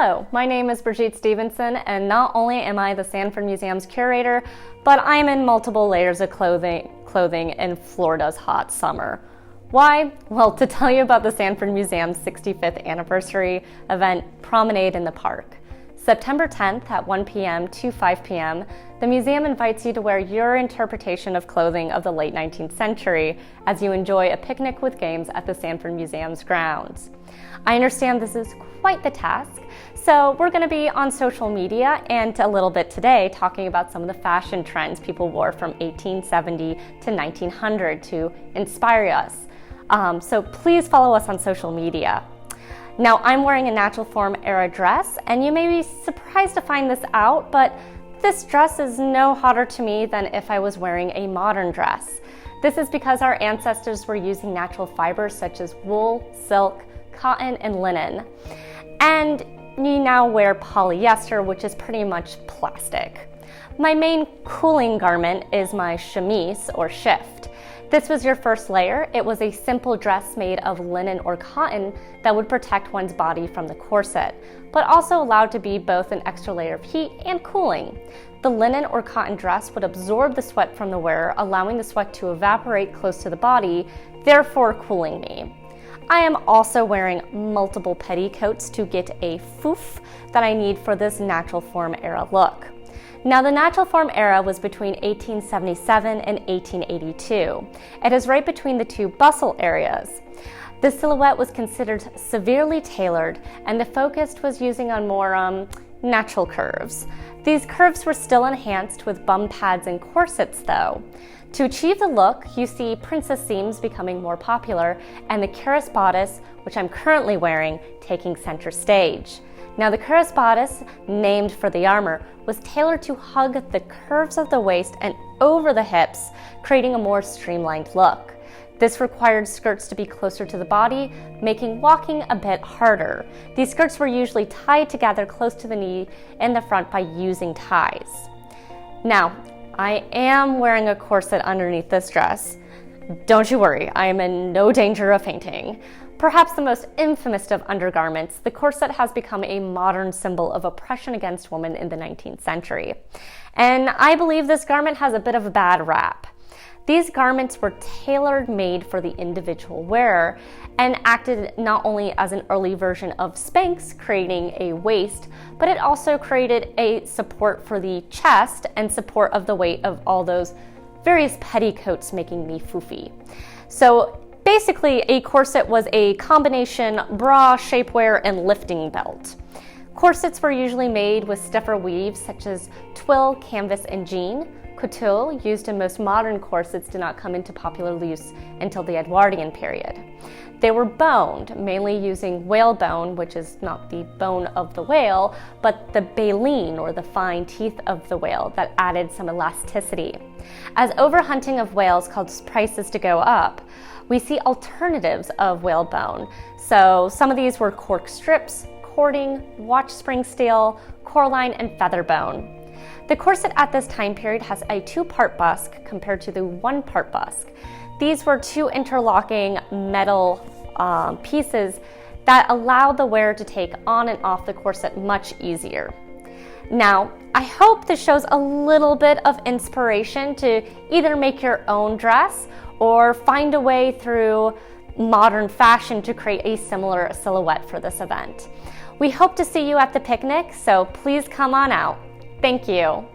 Hello, my name is Brigitte Stephenson, and not only am I the Sanford Museum's curator, but I'm in multiple layers of clothing in Florida's hot summer. Why? Well, to tell you about the Sanford Museum's 65th anniversary event, Promenade in the Park. September 10th at 1 p.m. to 5 p.m., the museum invites you to wear your interpretation of clothing of the late 19th century as you enjoy a picnic with games at the Sanford Museum's grounds. I understand this is quite the task, so we're going to be on social media and a little bit today talking about some of the fashion trends people wore from 1870 to 1900 to inspire us. So please follow us on social media. Now, I'm wearing a natural form era dress, and you may be surprised to find this out, but this dress is no hotter to me than if I was wearing a modern dress. This is because our ancestors were using natural fibers such as wool, silk, cotton, and linen. And you now wear polyester, which is pretty much plastic. My main cooling garment is my chemise or shift. This was your first layer. It was a simple dress made of linen or cotton that would protect one's body from the corset, but also allowed to be both an extra layer of heat and cooling. The linen or cotton dress would absorb the sweat from the wearer, allowing the sweat to evaporate close to the body, therefore cooling me. I am also wearing multiple petticoats to get a foof that I need for this natural form era look. Now, the natural form era was between 1877 and 1882. It is right between the two bustle areas. The silhouette was considered severely tailored, and the focus was using on more natural curves. These curves were still enhanced with bum pads and corsets, though. To achieve the look, you see princess seams becoming more popular, and the cuirass bodice, which I'm currently wearing, taking center stage. Now, the cuirass bodice, named for the armor, was tailored to hug the curves of the waist and over the hips, creating a more streamlined look. This required skirts to be closer to the body, making walking a bit harder. These skirts were usually tied together close to the knee in the front by using ties. Now, I am wearing a corset underneath this dress. Don't you worry, I am in no danger of fainting. Perhaps the most infamous of undergarments, the corset has become a modern symbol of oppression against women in the 19th century. And I believe this garment has a bit of a bad rap. These garments were tailor-made for the individual wearer and acted not only as an early version of Spanx, creating a waist, but it also created a support for the chest and support of the weight of all those various petticoats making me foofy. So basically, a corset was a combination bra, shapewear, and lifting belt. Corsets were usually made with stiffer weaves such as twill, canvas, and jean. Couture, used in most modern corsets, did not come into popular use until the Edwardian period. They were boned, mainly using whalebone, which is not the bone of the whale, but the baleen, or the fine teeth of the whale, that added some elasticity. As overhunting of whales caused prices to go up, we see alternatives of whalebone. So some of these were cork strips, cording, watch spring steel, corline, and feather bone. The corset at this time period has a two-part busk compared to the one-part busk. These were two interlocking metal pieces that allowed the wearer to take on and off the corset much easier. Now, I hope this shows a little bit of inspiration to either make your own dress or find a way through modern fashion to create a similar silhouette for this event. We hope to see you at the picnic, so please come on out. Thank you.